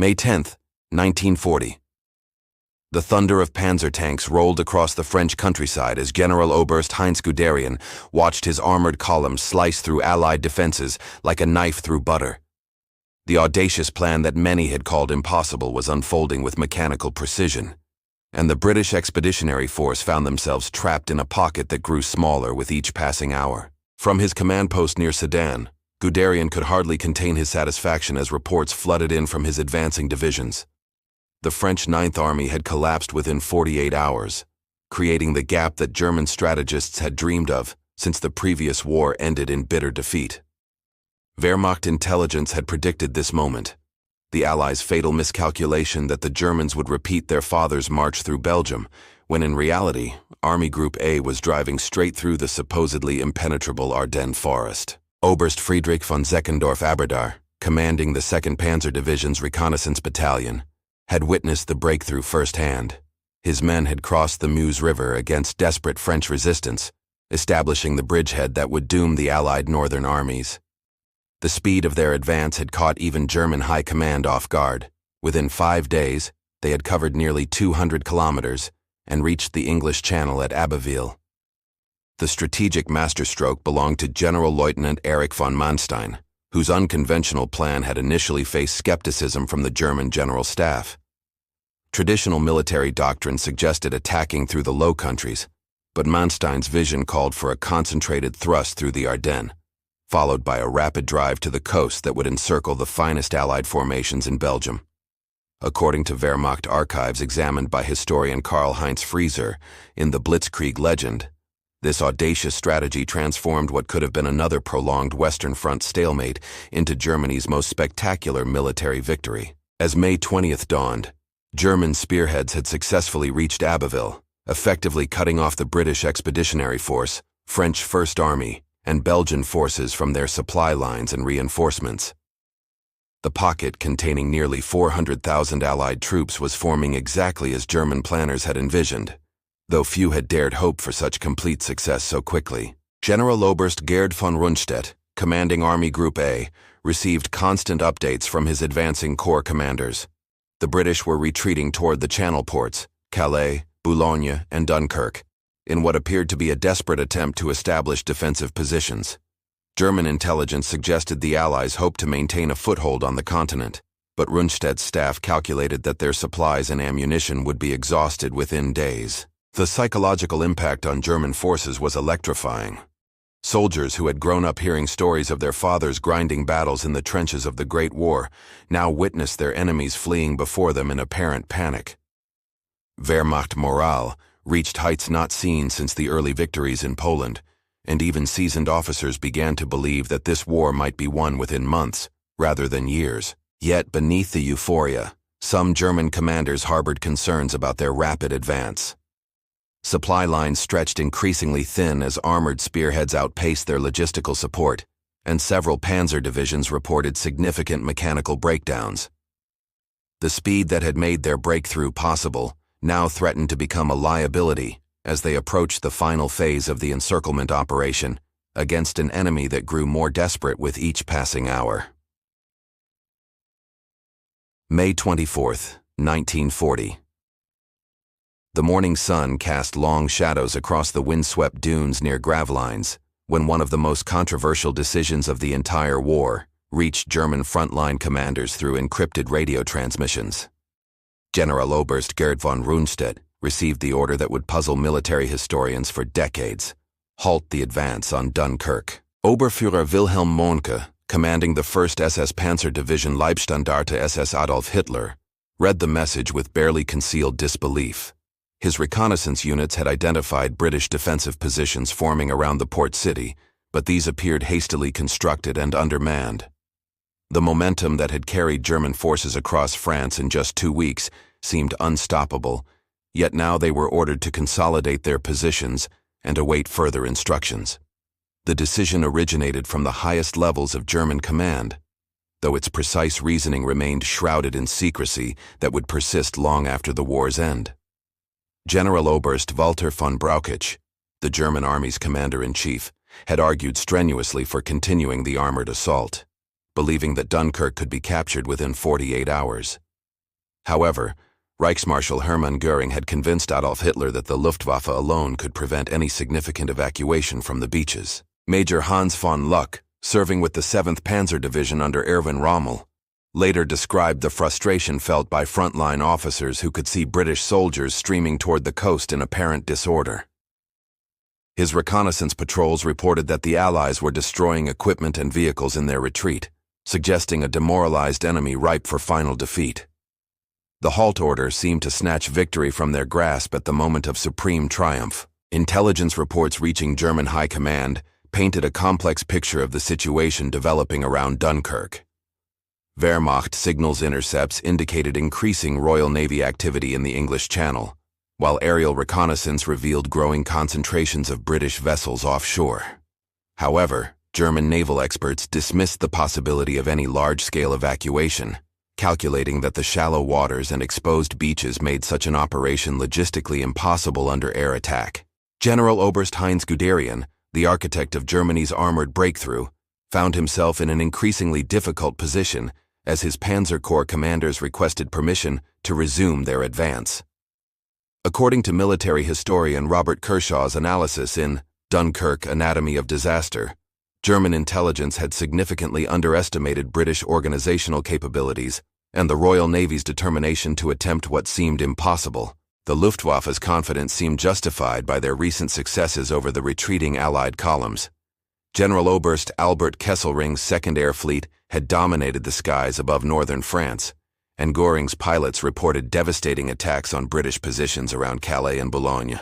May 10, 1940. The thunder of panzer tanks rolled across the French countryside as General Oberst Heinz Guderian watched his armored columns slice through Allied defenses like a knife through butter. The audacious plan that many had called impossible was unfolding with mechanical precision, and the British Expeditionary Force found themselves trapped in a pocket that grew smaller with each passing hour. From his command post near Sedan, Guderian could hardly contain his satisfaction as reports flooded in from his advancing divisions. The French Ninth Army had collapsed within 48 hours, creating the gap that German strategists had dreamed of since the previous war ended in bitter defeat. Wehrmacht intelligence had predicted this moment, the Allies' fatal miscalculation that the Germans would repeat their father's march through Belgium, when in reality, Army Group A was driving straight through the supposedly impenetrable Ardennes forest. Oberst Friedrich von Zeckendorf-Aberdar, commanding the 2nd Panzer Division's reconnaissance battalion, had witnessed the breakthrough firsthand. His men had crossed the Meuse River against desperate French resistance, establishing the bridgehead that would doom the Allied northern armies. The speed of their advance had caught even German high command off guard. Within 5 days, they had covered nearly 200 kilometers and reached the English Channel at Abbeville. The strategic masterstroke belonged to General Lieutenant Erich von Manstein, whose unconventional plan had initially faced skepticism from the German General Staff. Traditional military doctrine suggested attacking through the Low Countries, but Manstein's vision called for a concentrated thrust through the Ardennes, followed by a rapid drive to the coast that would encircle the finest Allied formations in Belgium. According to Wehrmacht archives examined by historian Karl-Heinz Frieser in the Blitzkrieg legend, this audacious strategy transformed what could have been another prolonged Western Front stalemate into Germany's most spectacular military victory. As May 20th dawned, German spearheads had successfully reached Abbeville, effectively cutting off the British Expeditionary Force, French First Army, and Belgian forces from their supply lines and reinforcements. The pocket containing nearly 400,000 Allied troops was forming exactly as German planners had envisioned, though few had dared hope for such complete success so quickly. General Oberst Gerd von Rundstedt, commanding Army Group A, received constant updates from his advancing corps commanders. The British were retreating toward the Channel ports, Calais, Boulogne, and Dunkirk, in what appeared to be a desperate attempt to establish defensive positions. German intelligence suggested the Allies hoped to maintain a foothold on the continent, but Rundstedt's staff calculated that their supplies and ammunition would be exhausted within days. The psychological impact on German forces was electrifying. Soldiers who had grown up hearing stories of their fathers grinding battles in the trenches of the Great War now witnessed their enemies fleeing before them in apparent panic. Wehrmacht morale reached heights not seen since the early victories in Poland, and even seasoned officers began to believe that this war might be won within months, rather than years. Yet beneath the euphoria, some German commanders harbored concerns about their rapid advance. Supply lines stretched increasingly thin as armored spearheads outpaced their logistical support, and several panzer divisions reported significant mechanical breakdowns. The speed that had made their breakthrough possible now threatened to become a liability as they approached the final phase of the encirclement operation against an enemy that grew more desperate with each passing hour. May 24th, 1940. The morning sun cast long shadows across the windswept dunes near Gravelines when one of the most controversial decisions of the entire war reached German frontline commanders through encrypted radio transmissions. General Oberst Gerd von Rundstedt received the order that would puzzle military historians for decades: halt the advance on Dunkirk. Oberführer Wilhelm Mohnke, commanding the 1st SS Panzer Division Leibstandarte SS Adolf Hitler, read the message with barely concealed disbelief. His reconnaissance units had identified British defensive positions forming around the port city, but these appeared hastily constructed and undermanned. The momentum that had carried German forces across France in just 2 weeks seemed unstoppable, yet now they were ordered to consolidate their positions and await further instructions. The decision originated from the highest levels of German command, though its precise reasoning remained shrouded in secrecy that would persist long after the war's end. General Oberst Walter von Brauchitsch, the German army's commander-in-chief, had argued strenuously for continuing the armored assault, believing that Dunkirk could be captured within 48 hours. However, Reichsmarshal Hermann Göring had convinced Adolf Hitler that the Luftwaffe alone could prevent any significant evacuation from the beaches. Major Hans von Luck, serving with the 7th Panzer Division under Erwin Rommel, later described the frustration felt by frontline officers who could see British soldiers streaming toward the coast in apparent disorder. His reconnaissance patrols reported that the Allies were destroying equipment and vehicles in their retreat, suggesting a demoralized enemy ripe for final defeat. The halt order seemed to snatch victory from their grasp at the moment of supreme triumph. Intelligence reports reaching German high command painted a complex picture of the situation developing around Dunkirk. Wehrmacht signals intercepts indicated increasing Royal Navy activity in the English Channel, while aerial reconnaissance revealed growing concentrations of British vessels offshore. However, German naval experts dismissed the possibility of any large-scale evacuation, calculating that the shallow waters and exposed beaches made such an operation logistically impossible under air attack. General Oberst Heinz Guderian, the architect of Germany's armored breakthrough, found himself in an increasingly difficult position as his Panzer Corps commanders requested permission to resume their advance. According to military historian Robert Kershaw's analysis in Dunkirk, Anatomy of Disaster, German intelligence had significantly underestimated British organizational capabilities and the Royal Navy's determination to attempt what seemed impossible. The Luftwaffe's confidence seemed justified by their recent successes over the retreating Allied columns. General Oberst Albert Kesselring's 2nd Air Fleet had dominated the skies above northern France, and Göring's pilots reported devastating attacks on British positions around Calais and Boulogne.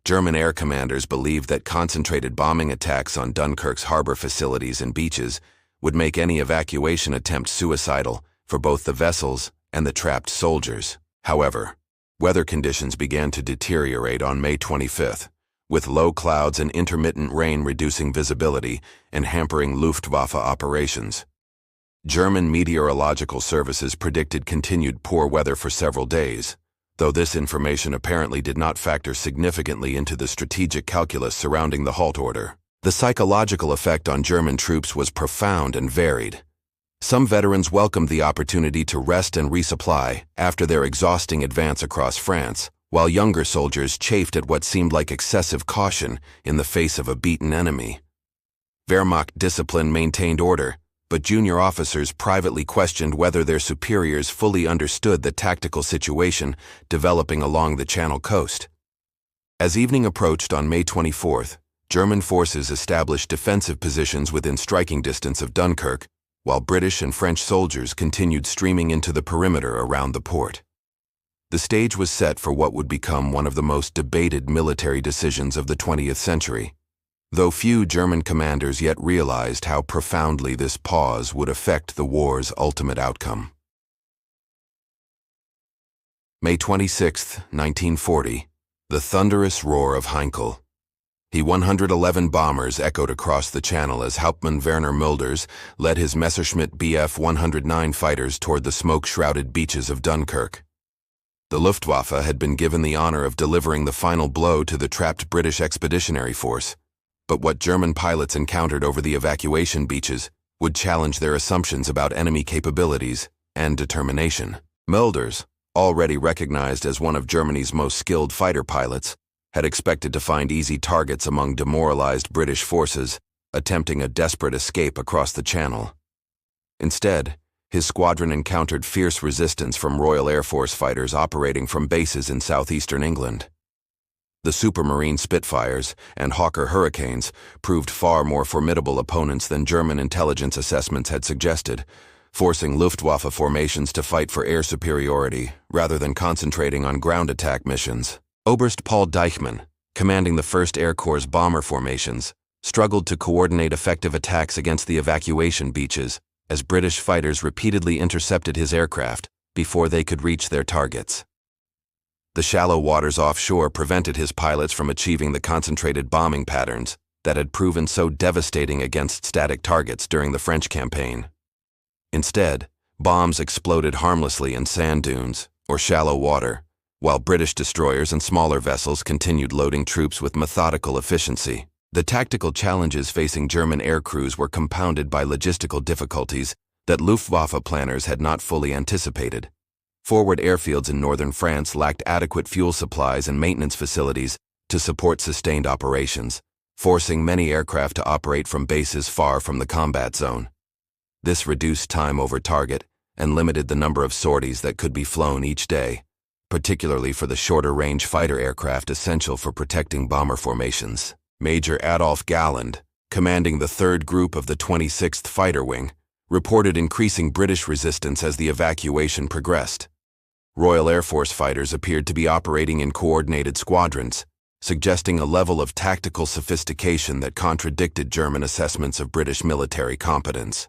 German air commanders believed that concentrated bombing attacks on Dunkirk's harbor facilities and beaches would make any evacuation attempt suicidal for both the vessels and the trapped soldiers. However, weather conditions began to deteriorate on May 25th, with low clouds and intermittent rain reducing visibility and hampering Luftwaffe operations. German meteorological services predicted continued poor weather for several days, though this information apparently did not factor significantly into the strategic calculus surrounding the halt order. The psychological effect on German troops was profound and varied. Some veterans welcomed the opportunity to rest and resupply after their exhausting advance across France, while younger soldiers chafed at what seemed like excessive caution in the face of a beaten enemy. Wehrmacht discipline maintained order, but junior officers privately questioned whether their superiors fully understood the tactical situation developing along the Channel coast. As evening approached on May 24th, German forces established defensive positions within striking distance of Dunkirk, while British and French soldiers continued streaming into the perimeter around the port. The stage was set for what would become one of the most debated military decisions of the 20th century, though few German commanders yet realized how profoundly this pause would affect the war's ultimate outcome. May 26, 1940, the thunderous roar of Heinkel. He-111 bombers echoed across the Channel as Hauptmann Werner Mulders led his Messerschmitt Bf-109 fighters toward the smoke-shrouded beaches of Dunkirk. The Luftwaffe had been given the honor of delivering the final blow to the trapped British Expeditionary Force, but what German pilots encountered over the evacuation beaches would challenge their assumptions about enemy capabilities and determination. Mulders, already recognized as one of Germany's most skilled fighter pilots, had expected to find easy targets among demoralized British forces attempting a desperate escape across the Channel. Instead, his squadron encountered fierce resistance from Royal Air Force fighters operating from bases in southeastern England. The Supermarine Spitfires and Hawker Hurricanes proved far more formidable opponents than German intelligence assessments had suggested, forcing Luftwaffe formations to fight for air superiority rather than concentrating on ground attack missions. Oberst Paul Deichmann, commanding the 1st Air Corps' bomber formations, struggled to coordinate effective attacks against the evacuation beaches as British fighters repeatedly intercepted his aircraft before they could reach their targets. The shallow waters offshore prevented his pilots from achieving the concentrated bombing patterns that had proven so devastating against static targets during the French campaign. Instead, bombs exploded harmlessly in sand dunes or shallow water, while British destroyers and smaller vessels continued loading troops with methodical efficiency. The tactical challenges facing German air crews were compounded by logistical difficulties that Luftwaffe planners had not fully anticipated. Forward airfields in northern France lacked adequate fuel supplies and maintenance facilities to support sustained operations, forcing many aircraft to operate from bases far from the combat zone. This reduced time over target and limited the number of sorties that could be flown each day, particularly for the shorter-range fighter aircraft essential for protecting bomber formations. Major Adolf Galland, commanding the 3rd Group of the 26th Fighter Wing, reported increasing British resistance as the evacuation progressed. Royal Air Force fighters appeared to be operating in coordinated squadrons, suggesting a level of tactical sophistication that contradicted German assessments of British military competence.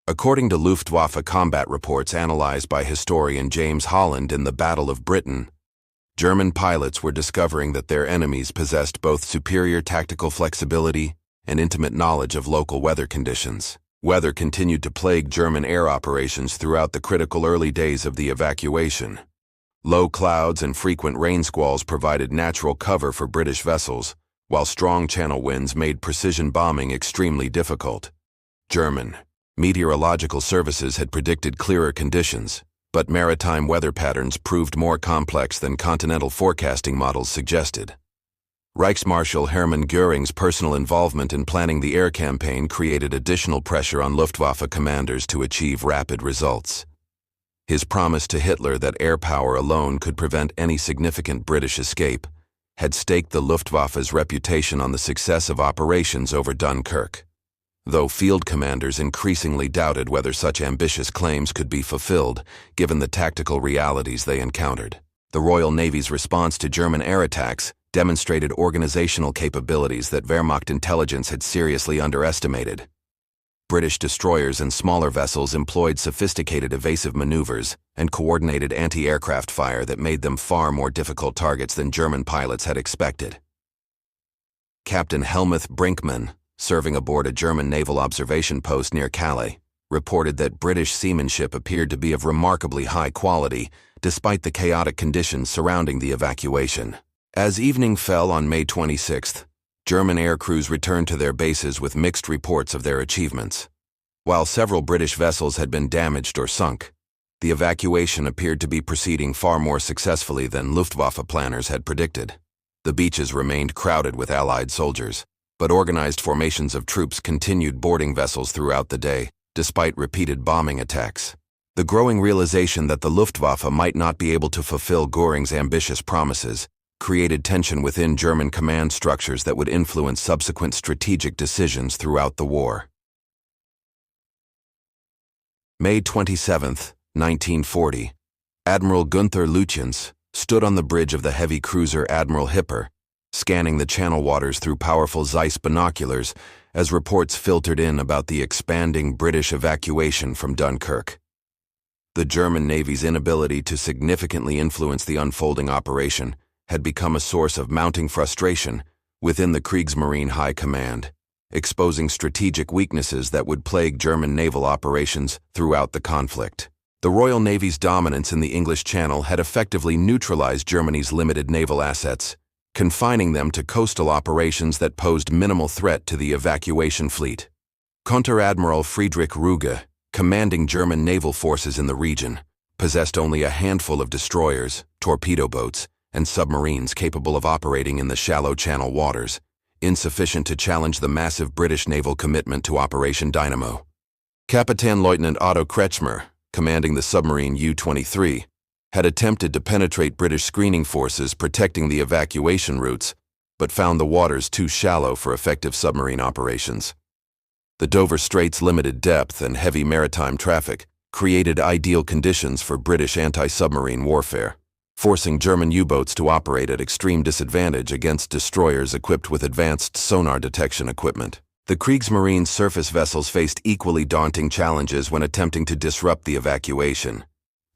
According to Luftwaffe combat reports analyzed by historian James Holland in the Battle of Britain, German pilots were discovering that their enemies possessed both superior tactical flexibility and intimate knowledge of local weather conditions. Weather continued to plague German air operations throughout the critical early days of the evacuation. Low clouds and frequent rain squalls provided natural cover for British vessels, while strong channel winds made precision bombing extremely difficult. German meteorological services had predicted clearer conditions, but maritime weather patterns proved more complex than continental forecasting models suggested. Reichsmarschall Hermann Göring's personal involvement in planning the air campaign created additional pressure on Luftwaffe commanders to achieve rapid results. His promise to Hitler that air power alone could prevent any significant British escape had staked the Luftwaffe's reputation on the success of operations over Dunkirk. Though field commanders increasingly doubted whether such ambitious claims could be fulfilled, given the tactical realities they encountered. The Royal Navy's response to German air attacks demonstrated organizational capabilities that Wehrmacht intelligence had seriously underestimated. British destroyers and smaller vessels employed sophisticated evasive maneuvers and coordinated anti-aircraft fire that made them far more difficult targets than German pilots had expected. Captain Helmuth Brinkmann, serving aboard a German naval observation post near Calais, reported that British seamanship appeared to be of remarkably high quality, despite the chaotic conditions surrounding the evacuation. As evening fell on May 26th, German air crews returned to their bases with mixed reports of their achievements. While several British vessels had been damaged or sunk, the evacuation appeared to be proceeding far more successfully than Luftwaffe planners had predicted. The beaches remained crowded with Allied soldiers, but organized formations of troops continued boarding vessels throughout the day, despite repeated bombing attacks. The growing realization that the Luftwaffe might not be able to fulfill Göring's ambitious promises created tension within German command structures that would influence subsequent strategic decisions throughout the war. May 27, 1940, Admiral Gunther Lütjens stood on the bridge of the heavy cruiser Admiral Hipper, scanning the Channel waters through powerful Zeiss binoculars as reports filtered in about the expanding British evacuation from Dunkirk. The German Navy's inability to significantly influence the unfolding operation had become a source of mounting frustration within the Kriegsmarine High Command, exposing strategic weaknesses that would plague German naval operations throughout the conflict. The Royal Navy's dominance in the English Channel had effectively neutralized Germany's limited naval assets, confining them to coastal operations that posed minimal threat to the evacuation fleet. Konteradmiral Friedrich Ruge, commanding German naval forces in the region, possessed only a handful of destroyers, torpedo boats, and submarines capable of operating in the shallow Channel waters, insufficient to challenge the massive British naval commitment to Operation Dynamo. Kapitän-Leutnant Otto Kretschmer, commanding the submarine U-23, had attempted to penetrate British screening forces protecting the evacuation routes, but found the waters too shallow for effective submarine operations. The Dover Strait's limited depth and heavy maritime traffic created ideal conditions for British anti-submarine warfare, forcing German U-boats to operate at extreme disadvantage against destroyers equipped with advanced sonar detection equipment. The Kriegsmarine surface vessels faced equally daunting challenges when attempting to disrupt the evacuation.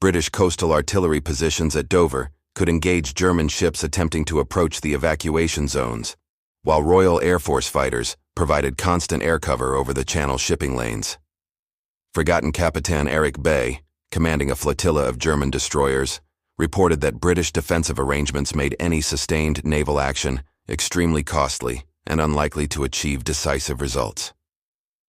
British coastal artillery positions at Dover could engage German ships attempting to approach the evacuation zones, while Royal Air Force fighters provided constant air cover over the Channel shipping lanes. Forgotten Captain Erich Bay, commanding a flotilla of German destroyers, reported that British defensive arrangements made any sustained naval action extremely costly and unlikely to achieve decisive results.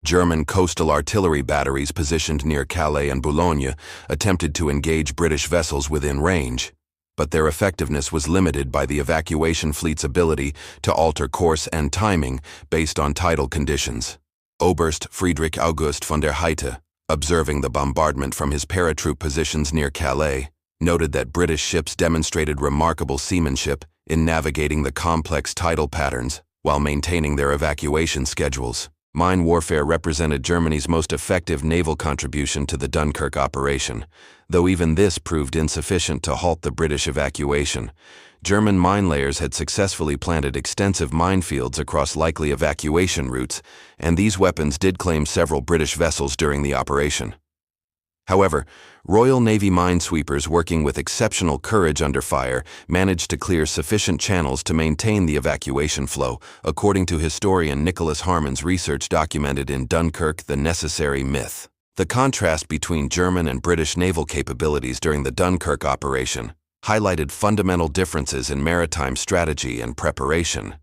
German coastal artillery batteries positioned near Calais and Boulogne attempted to engage British vessels within range, but their effectiveness was limited by the evacuation fleet's ability to alter course and timing based on tidal conditions. Oberst Friedrich August von der Heydte, observing the bombardment from his paratroop positions near Calais, noted that British ships demonstrated remarkable seamanship in navigating the complex tidal patterns while maintaining their evacuation schedules. Mine warfare represented Germany's most effective naval contribution to the Dunkirk operation, though even this proved insufficient to halt the British evacuation. German mine layers had successfully planted extensive minefields across likely evacuation routes, and these weapons did claim several British vessels during the operation. However, Royal Navy minesweepers working with exceptional courage under fire managed to clear sufficient channels to maintain the evacuation flow, according to historian Nicholas Harman's research documented in Dunkirk, The Necessary Myth. The contrast between German and British naval capabilities during the Dunkirk operation highlighted fundamental differences in maritime strategy and preparation.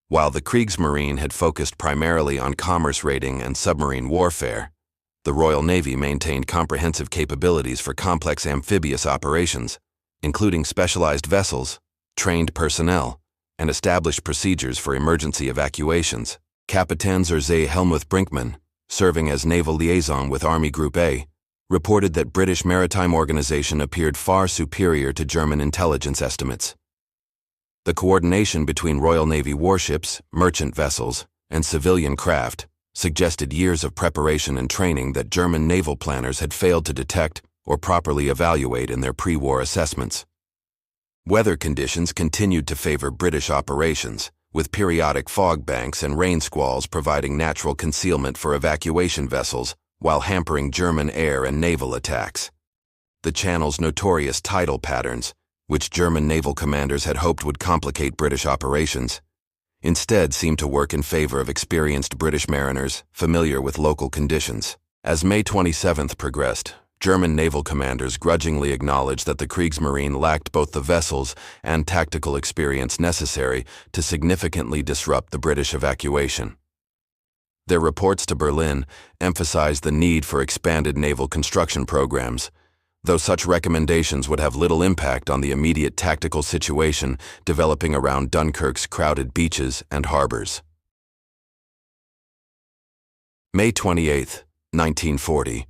While the Kriegsmarine had focused primarily on commerce raiding and submarine warfare, the Royal Navy maintained comprehensive capabilities for complex amphibious operations, including specialized vessels, trained personnel, and established procedures for emergency evacuations. Kapitän zur See Helmuth Brinkmann, serving as naval liaison with Army Group A, reported that British maritime organization appeared far superior to German intelligence estimates. The coordination between Royal Navy warships, merchant vessels, and civilian craft suggested years of preparation and training that German naval planners had failed to detect or properly evaluate in their pre-war assessments. Weather conditions continued to favor British operations, with periodic fog banks and rain squalls providing natural concealment for evacuation vessels while hampering German air and naval attacks. The Channel's notorious tidal patterns, which German naval commanders had hoped would complicate British operations, instead seemed to work in favor of experienced British mariners familiar with local conditions. As May 27th progressed, German naval commanders grudgingly acknowledged that the Kriegsmarine lacked both the vessels and tactical experience necessary to significantly disrupt the British evacuation. Their reports to Berlin emphasized the need for expanded naval construction programs, though such recommendations would have little impact on the immediate tactical situation developing around Dunkirk's crowded beaches and harbors. May 28, 1940.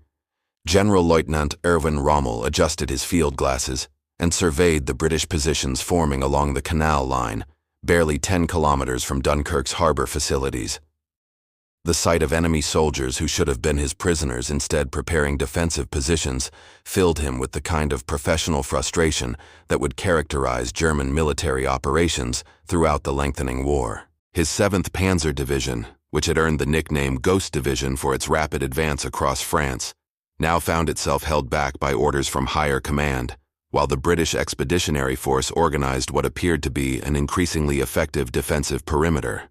General Lieutenant Erwin Rommel adjusted his field glasses and surveyed the British positions forming along the Canal Line, barely 10 kilometers from Dunkirk's harbor facilities. The sight of enemy soldiers who should have been his prisoners instead preparing defensive positions filled him with the kind of professional frustration that would characterize German military operations throughout the lengthening war. His 7th Panzer Division, which had earned the nickname Ghost Division for its rapid advance across France, now found itself held back by orders from higher command, while the British Expeditionary Force organized what appeared to be an increasingly effective defensive perimeter.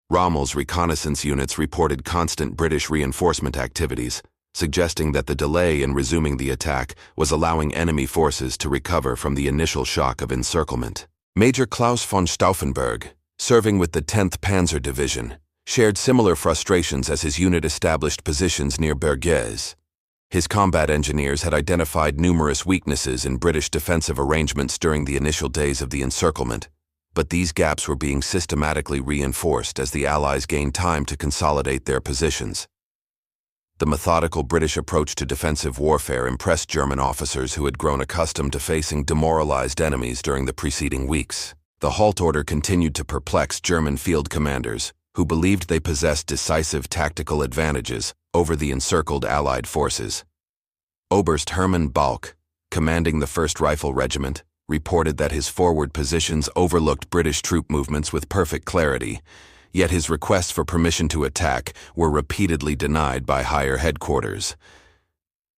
Rommel's reconnaissance units reported constant British reinforcement activities, suggesting that the delay in resuming the attack was allowing enemy forces to recover from the initial shock of encirclement. Major Klaus von Stauffenberg, serving with the 10th Panzer Division, shared similar frustrations as his unit established positions near Bergues. His combat engineers had identified numerous weaknesses in British defensive arrangements during the initial days of the encirclement, but these gaps were being systematically reinforced as the Allies gained time to consolidate their positions. The methodical British approach to defensive warfare impressed German officers who had grown accustomed to facing demoralized enemies during the preceding weeks. The halt order continued to perplex German field commanders, who believed they possessed decisive tactical advantages over the encircled Allied forces. Oberst Hermann Balck, commanding the 1st Rifle Regiment, reported that his forward positions overlooked British troop movements with perfect clarity, yet his requests for permission to attack were repeatedly denied by higher headquarters.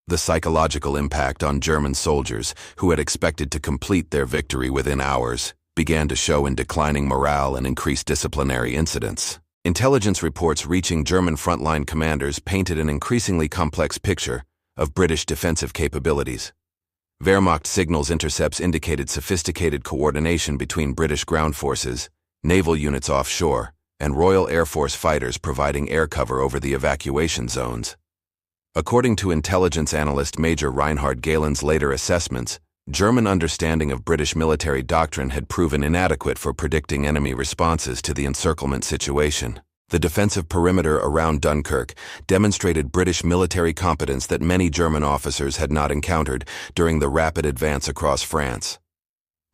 The psychological impact on German soldiers, who had expected to complete their victory within hours, began to show in declining morale and increased disciplinary incidents. Intelligence reports reaching German frontline commanders painted an increasingly complex picture of British defensive capabilities. Wehrmacht signals intercepts indicated sophisticated coordination between British ground forces, naval units offshore, and Royal Air Force fighters providing air cover over the evacuation zones. According to intelligence analyst Major Reinhard Galen's later assessments, German understanding of British military doctrine had proven inadequate for predicting enemy responses to the encirclement situation. The defensive perimeter around Dunkirk demonstrated British military competence that many German officers had not encountered during the rapid advance across France.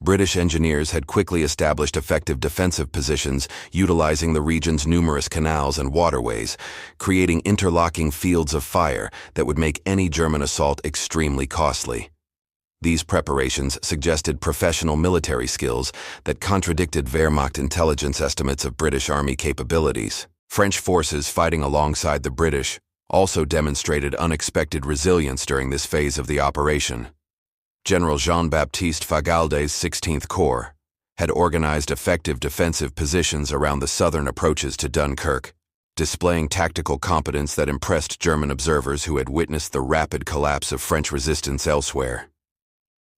British engineers had quickly established effective defensive positions utilizing the region's numerous canals and waterways, creating interlocking fields of fire that would make any German assault extremely costly. These preparations suggested professional military skills that contradicted Wehrmacht intelligence estimates of British Army capabilities. French forces fighting alongside the British also demonstrated unexpected resilience during this phase of the operation. General Jean-Baptiste Fagalde's 16th Corps had organized effective defensive positions around the southern approaches to Dunkirk, displaying tactical competence that impressed German observers who had witnessed the rapid collapse of French resistance elsewhere.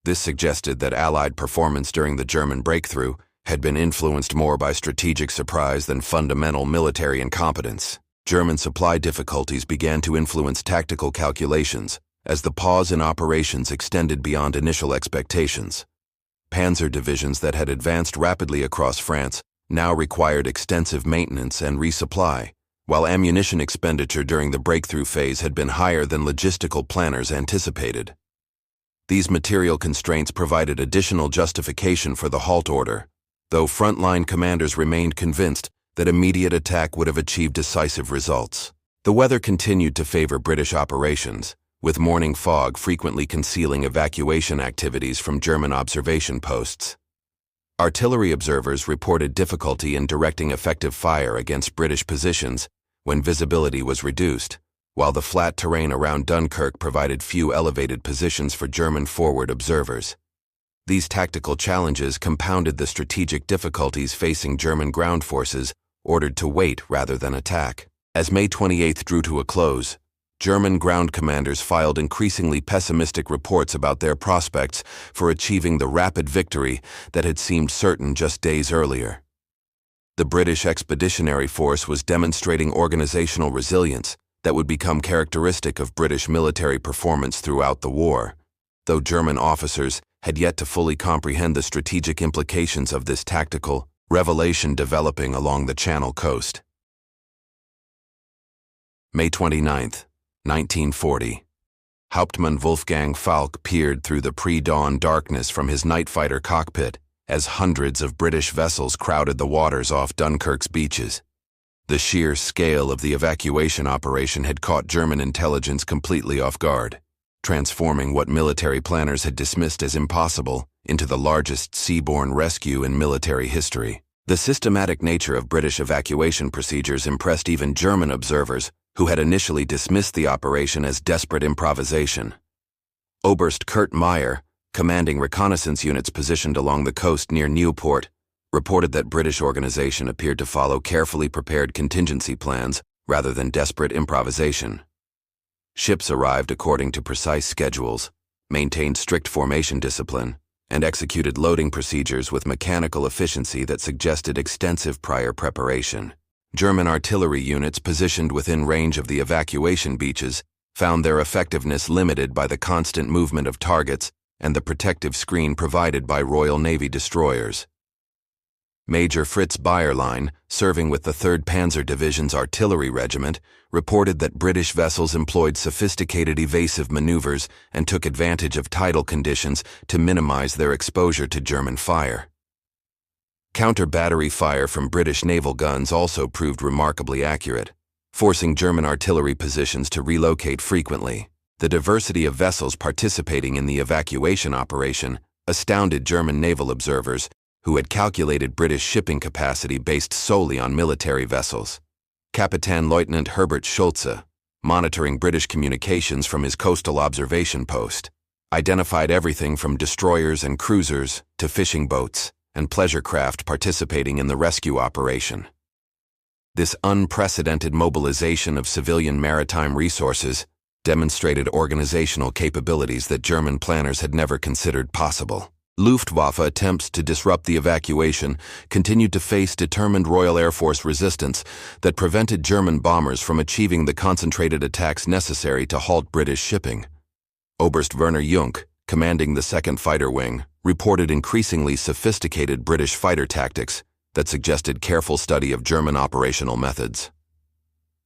This suggested that Allied performance during the German breakthrough had been influenced more by strategic surprise than fundamental military incompetence. German supply difficulties began to influence tactical calculations as the pause in operations extended beyond initial expectations. Panzer divisions that had advanced rapidly across France now required extensive maintenance and resupply, while ammunition expenditure during the breakthrough phase had been higher than logistical planners anticipated. These material constraints provided additional justification for the halt order, though frontline commanders remained convinced that immediate attack would have achieved decisive results. The weather continued to favor British operations, with morning fog frequently concealing evacuation activities from German observation posts. Artillery observers reported difficulty in directing effective fire against British positions when visibility was reduced, while the flat terrain around Dunkirk provided few elevated positions for German forward observers. These tactical challenges compounded the strategic difficulties facing German ground forces ordered to wait rather than attack. As May 28 drew to a close, German ground commanders filed increasingly pessimistic reports about their prospects for achieving the rapid victory that had seemed certain just days earlier. The British Expeditionary Force was demonstrating organizational resilience that would become characteristic of British military performance throughout the war, though German officers had yet to fully comprehend the strategic implications of this tactical revelation developing along the Channel coast. May 29, 1940. Hauptmann Wolfgang Falk peered through the pre-dawn darkness from his night fighter cockpit as hundreds of British vessels crowded the waters off Dunkirk's beaches. The sheer scale of the evacuation operation had caught German intelligence completely off guard, transforming what military planners had dismissed as impossible into the largest seaborne rescue in military history. The systematic nature of British evacuation procedures impressed even German observers who had initially dismissed the operation as desperate improvisation. Oberst Kurt Meyer, commanding reconnaissance units positioned along the coast near Nieuport, reported that British organization appeared to follow carefully prepared contingency plans rather than desperate improvisation. Ships arrived according to precise schedules, maintained strict formation discipline, and executed loading procedures with mechanical efficiency that suggested extensive prior preparation. German artillery units positioned within range of the evacuation beaches found their effectiveness limited by the constant movement of targets and the protective screen provided by Royal Navy destroyers. Major Fritz Bayerlein, serving with the 3rd Panzer Division's artillery regiment, reported that British vessels employed sophisticated evasive maneuvers and took advantage of tidal conditions to minimize their exposure to German fire. Counter-battery fire from British naval guns also proved remarkably accurate, forcing German artillery positions to relocate frequently. The diversity of vessels participating in the evacuation operation astounded German naval observers who had calculated British shipping capacity based solely on military vessels. Captain Lieutenant Herbert Schulze, monitoring British communications from his coastal observation post, identified everything from destroyers and cruisers to fishing boats and pleasure craft participating in the rescue operation. This unprecedented mobilization of civilian maritime resources demonstrated organizational capabilities that German planners had never considered possible. Luftwaffe attempts to disrupt the evacuation continued to face determined Royal Air Force resistance that prevented German bombers from achieving the concentrated attacks necessary to halt British shipping. Oberst Werner Junk, commanding the 2nd Fighter Wing, reported increasingly sophisticated British fighter tactics that suggested careful study of German operational methods.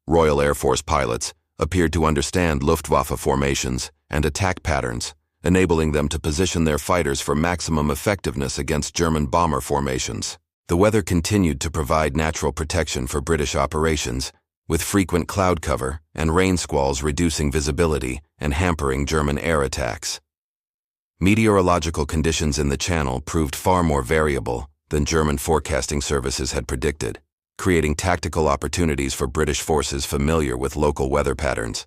Royal Air Force pilots appeared to understand Luftwaffe formations and attack patterns, enabling them to position their fighters for maximum effectiveness against German bomber formations. The weather continued to provide natural protection for British operations, with frequent cloud cover and rain squalls reducing visibility and hampering German air attacks. Meteorological conditions in the Channel proved far more variable than German forecasting services had predicted, creating tactical opportunities for British forces familiar with local weather patterns.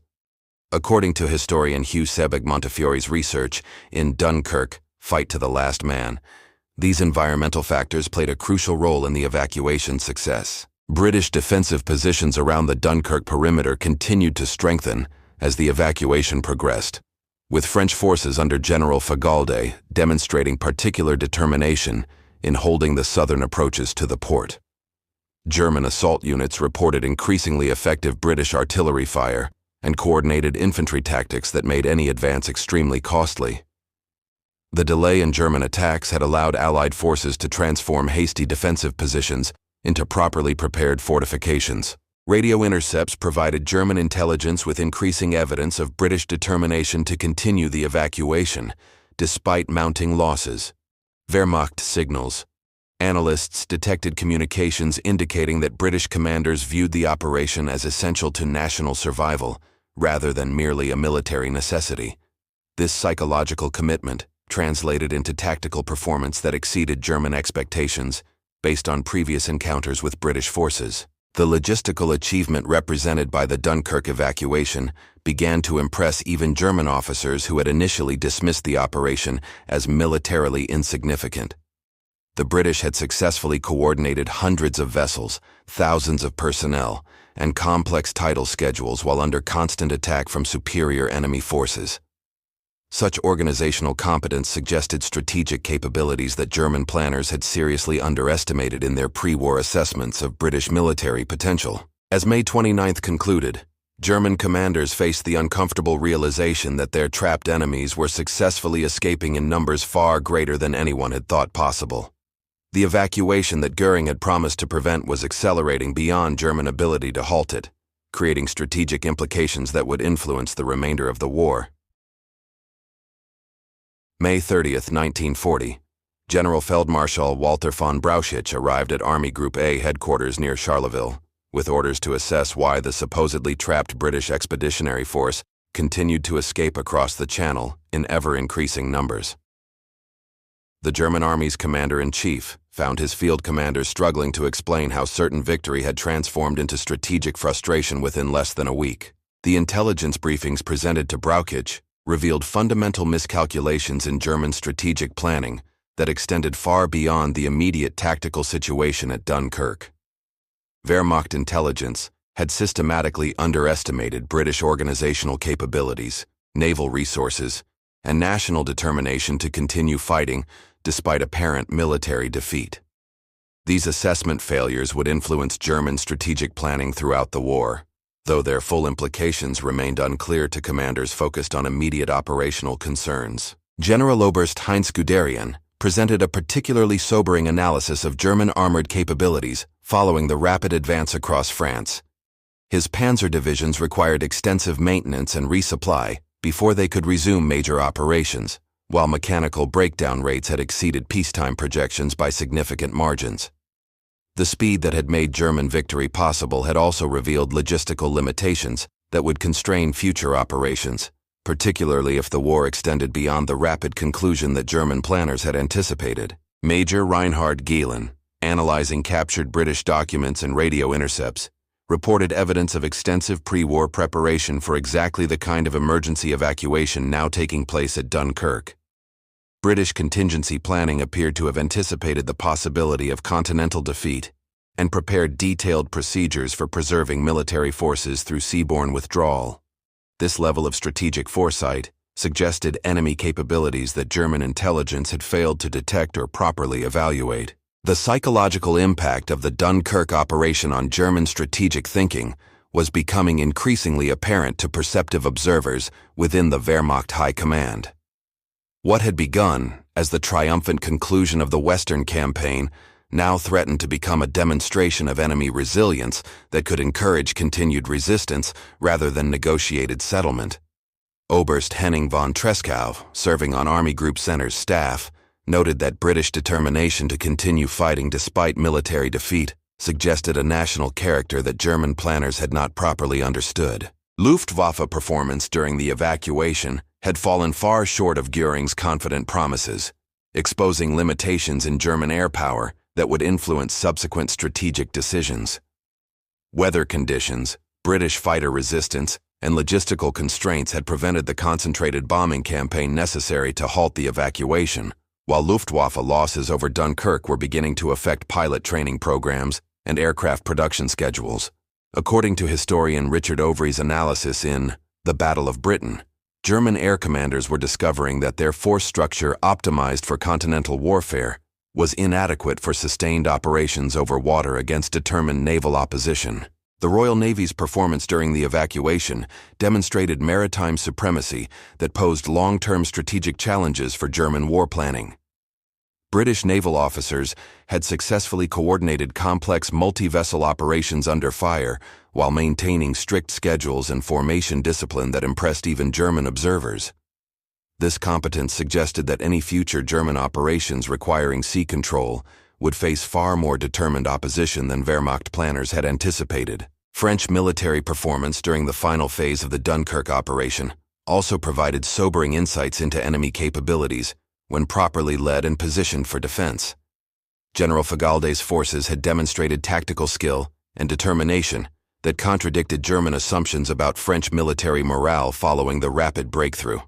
According to historian Hugh Sebag Montefiore's research in Dunkirk, Fight to the Last Man, these environmental factors played a crucial role in the evacuation success. British defensive positions around the Dunkirk perimeter continued to strengthen as the evacuation progressed, with French forces under General Fagalde demonstrating particular determination in holding the southern approaches to the port. German assault units reported increasingly effective British artillery fire and coordinated infantry tactics that made any advance extremely costly. The delay in German attacks had allowed Allied forces to transform hasty defensive positions into properly prepared fortifications. Radio intercepts provided German intelligence with increasing evidence of British determination to continue the evacuation, despite mounting losses. Wehrmacht signals. Analysts detected communications indicating that British commanders viewed the operation as essential to national survival, rather than merely a military necessity. This psychological commitment translated into tactical performance that exceeded German expectations, based on previous encounters with British forces. The logistical achievement represented by the Dunkirk evacuation began to impress even German officers who had initially dismissed the operation as militarily insignificant. The British had successfully coordinated hundreds of vessels, thousands of personnel, and complex tidal schedules while under constant attack from superior enemy forces. Such organizational competence suggested strategic capabilities that German planners had seriously underestimated in their pre-war assessments of British military potential. As May 29 concluded, German commanders faced the uncomfortable realization that their trapped enemies were successfully escaping in numbers far greater than anyone had thought possible. The evacuation that Göring had promised to prevent was accelerating beyond German ability to halt it, creating strategic implications that would influence the remainder of the war. May 30, 1940, General Feldmarschall Walter von Brauchitsch arrived at Army Group A headquarters near Charleville, with orders to assess why the supposedly trapped British Expeditionary Force continued to escape across the Channel in ever-increasing numbers. The German Army's commander-in-chief found his field commanders struggling to explain how certain victory had transformed into strategic frustration within less than a week. The intelligence briefings presented to Brauchitsch revealed fundamental miscalculations in German strategic planning that extended far beyond the immediate tactical situation at Dunkirk. Wehrmacht intelligence had systematically underestimated British organizational capabilities, naval resources, and national determination to continue fighting despite apparent military defeat. These assessment failures would influence German strategic planning throughout the war, though their full implications remained unclear to commanders focused on immediate operational concerns. General Oberst Heinz Guderian presented a particularly sobering analysis of German armored capabilities following the rapid advance across France. His panzer divisions required extensive maintenance and resupply before they could resume major operations, while mechanical breakdown rates had exceeded peacetime projections by significant margins. The speed that had made German victory possible had also revealed logistical limitations that would constrain future operations, particularly if the war extended beyond the rapid conclusion that German planners had anticipated. Major Reinhard Gehlen, analyzing captured British documents and radio intercepts, reported evidence of extensive pre-war preparation for exactly the kind of emergency evacuation now taking place at Dunkirk. British contingency planning appeared to have anticipated the possibility of continental defeat and prepared detailed procedures for preserving military forces through seaborne withdrawal. This level of strategic foresight suggested enemy capabilities that German intelligence had failed to detect or properly evaluate. The psychological impact of the Dunkirk operation on German strategic thinking was becoming increasingly apparent to perceptive observers within the Wehrmacht High Command. What had begun as the triumphant conclusion of the Western campaign now threatened to become a demonstration of enemy resilience that could encourage continued resistance rather than negotiated settlement. Oberst Henning von Treschow, serving on Army Group Center's staff, noted that British determination to continue fighting despite military defeat suggested a national character that German planners had not properly understood. Luftwaffe performance during the evacuation had fallen far short of Göring's confident promises, exposing limitations in German air power that would influence subsequent strategic decisions. Weather conditions, British fighter resistance, and logistical constraints had prevented the concentrated bombing campaign necessary to halt the evacuation, while Luftwaffe losses over Dunkirk were beginning to affect pilot training programs and aircraft production schedules. According to historian Richard Overy's analysis in The Battle of Britain, German air commanders were discovering that their force structure optimized for continental warfare was inadequate for sustained operations over water against determined naval opposition. The Royal Navy's performance during the evacuation demonstrated maritime supremacy that posed long-term strategic challenges for German war planning. British naval officers had successfully coordinated complex multi-vessel operations under fire while maintaining strict schedules and formation discipline that impressed even German observers. This competence suggested that any future German operations requiring sea control would face far more determined opposition than Wehrmacht planners had anticipated. French military performance during the final phase of the Dunkirk operation also provided sobering insights into enemy capabilities when properly led and positioned for defense. General Fagalde's forces had demonstrated tactical skill and determination that contradicted German assumptions about French military morale following the rapid breakthrough.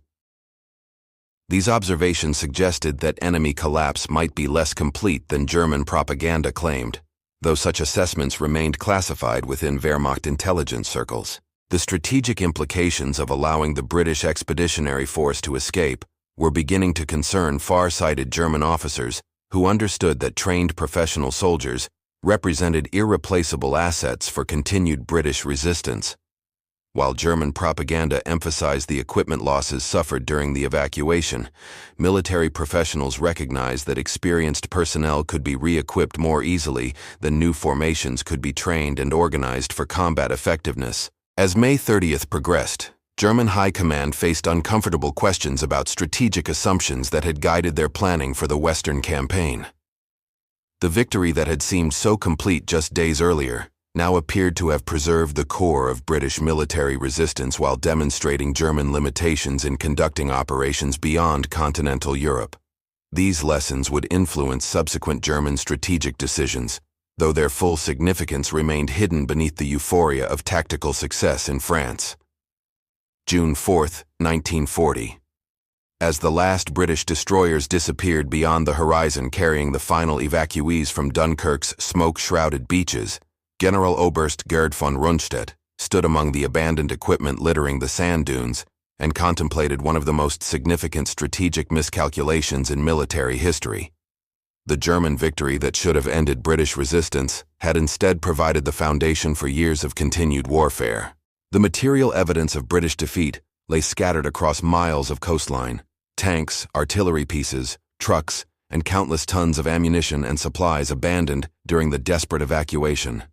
These observations suggested that enemy collapse might be less complete than German propaganda claimed, though such assessments remained classified within Wehrmacht intelligence circles. The strategic implications of allowing the British Expeditionary Force to escape were beginning to concern far-sighted German officers who understood that trained professional soldiers represented irreplaceable assets for continued British resistance. While German propaganda emphasized the equipment losses suffered during the evacuation, military professionals recognized that experienced personnel could be re-equipped more easily than new formations could be trained and organized for combat effectiveness. As May 30th progressed, German High Command faced uncomfortable questions about strategic assumptions that had guided their planning for the Western campaign. The victory that had seemed so complete just days earlier now appeared to have preserved the core of British military resistance while demonstrating German limitations in conducting operations beyond continental Europe. These lessons would influence subsequent German strategic decisions, though their full significance remained hidden beneath the euphoria of tactical success in France. June 4, 1940. As the last British destroyers disappeared beyond the horizon carrying the final evacuees from Dunkirk's smoke-shrouded beaches, General Oberst Gerd von Rundstedt stood among the abandoned equipment littering the sand dunes and contemplated one of the most significant strategic miscalculations in military history. The German victory that should have ended British resistance had instead provided the foundation for years of continued warfare. The material evidence of British defeat lay scattered across miles of coastline: tanks, artillery pieces, trucks, and countless tons of ammunition and supplies abandoned during the desperate evacuation.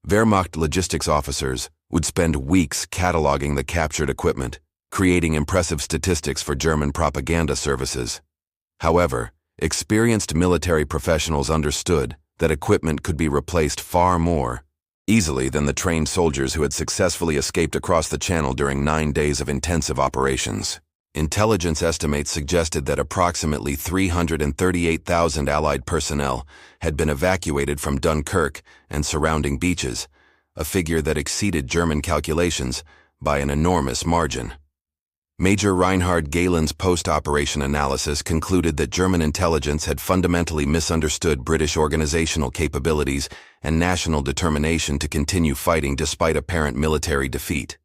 Wehrmacht logistics officers would spend weeks cataloging the captured equipment, creating impressive statistics for German propaganda services. However, experienced military professionals understood that equipment could be replaced far more easily than the trained soldiers who had successfully escaped across the Channel during 9 days of intensive operations. Intelligence estimates suggested that approximately 338,000 Allied personnel had been evacuated from Dunkirk and surrounding beaches, a figure that exceeded German calculations by an enormous margin. Major Reinhard Gehlen's post-operation analysis concluded that German intelligence had fundamentally misunderstood British organizational capabilities and national determination to continue fighting despite apparent military defeat.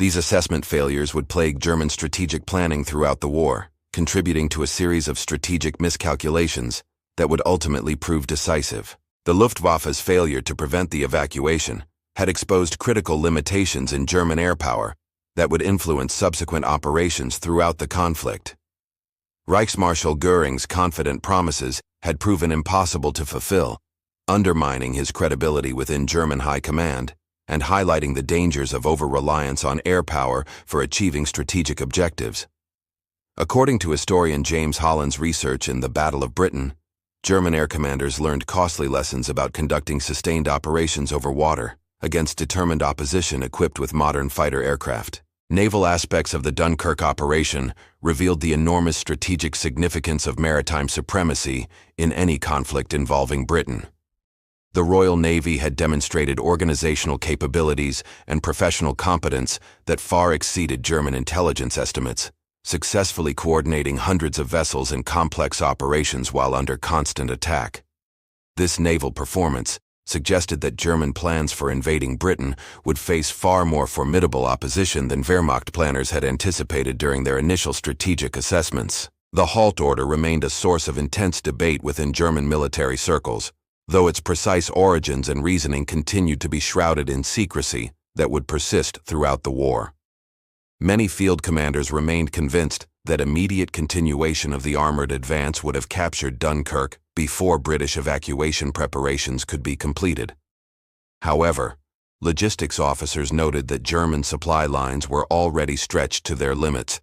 These assessment failures would plague German strategic planning throughout the war, contributing to a series of strategic miscalculations that would ultimately prove decisive. The Luftwaffe's failure to prevent the evacuation had exposed critical limitations in German air power that would influence subsequent operations throughout the conflict. Reichsmarschall Göring's confident promises had proven impossible to fulfill, undermining his credibility within German high command and highlighting the dangers of over-reliance on air power for achieving strategic objectives. According to historian James Holland's research in The Battle of Britain, German air commanders learned costly lessons about conducting sustained operations over water against determined opposition equipped with modern fighter aircraft. Naval aspects of the Dunkirk operation revealed the enormous strategic significance of maritime supremacy in any conflict involving Britain. The Royal Navy had demonstrated organizational capabilities and professional competence that far exceeded German intelligence estimates, successfully coordinating hundreds of vessels in complex operations while under constant attack. This naval performance suggested that German plans for invading Britain would face far more formidable opposition than Wehrmacht planners had anticipated during their initial strategic assessments. The halt order remained a source of intense debate within German military circles, though its precise origins and reasoning continued to be shrouded in secrecy that would persist throughout the war. Many field commanders remained convinced that immediate continuation of the armored advance would have captured Dunkirk before British evacuation preparations could be completed. However, logistics officers noted that German supply lines were already stretched to their limits,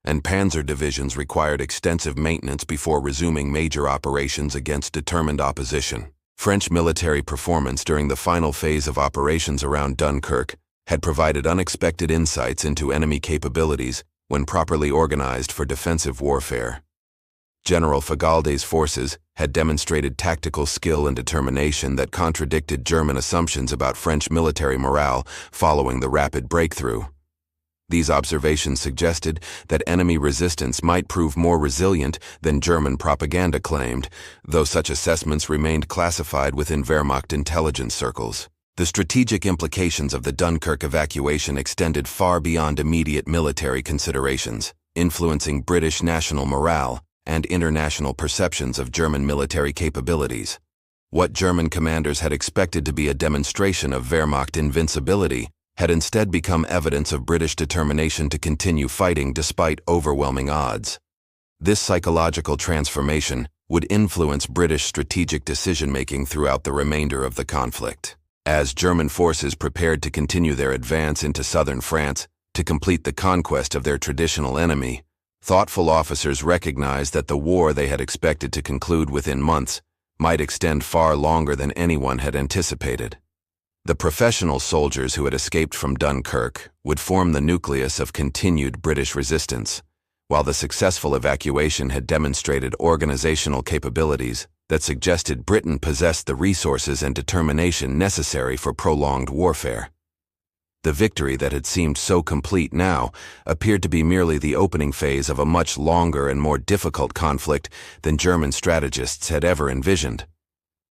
and panzer divisions required extensive maintenance before resuming major operations against determined opposition. French military performance during the final phase of operations around Dunkirk had provided unexpected insights into enemy capabilities when properly organized for defensive warfare. General Fagalde's forces had demonstrated tactical skill and determination that contradicted German assumptions about French military morale following the rapid breakthrough. These observations suggested that enemy resistance might prove more resilient than German propaganda claimed, though such assessments remained classified within Wehrmacht intelligence circles. The strategic implications of the Dunkirk evacuation extended far beyond immediate military considerations, influencing British national morale and international perceptions of German military capabilities. What German commanders had expected to be a demonstration of Wehrmacht invincibility had instead become evidence of British determination to continue fighting despite overwhelming odds. This psychological transformation would influence British strategic decision-making throughout the remainder of the conflict. As German forces prepared to continue their advance into southern France to complete the conquest of their traditional enemy, thoughtful officers recognized that the war they had expected to conclude within months might extend far longer than anyone had anticipated. The professional soldiers who had escaped from Dunkirk would form the nucleus of continued British resistance, while the successful evacuation had demonstrated organizational capabilities that suggested Britain possessed the resources and determination necessary for prolonged warfare. The victory that had seemed so complete now appeared to be merely the opening phase of a much longer and more difficult conflict than German strategists had ever envisioned.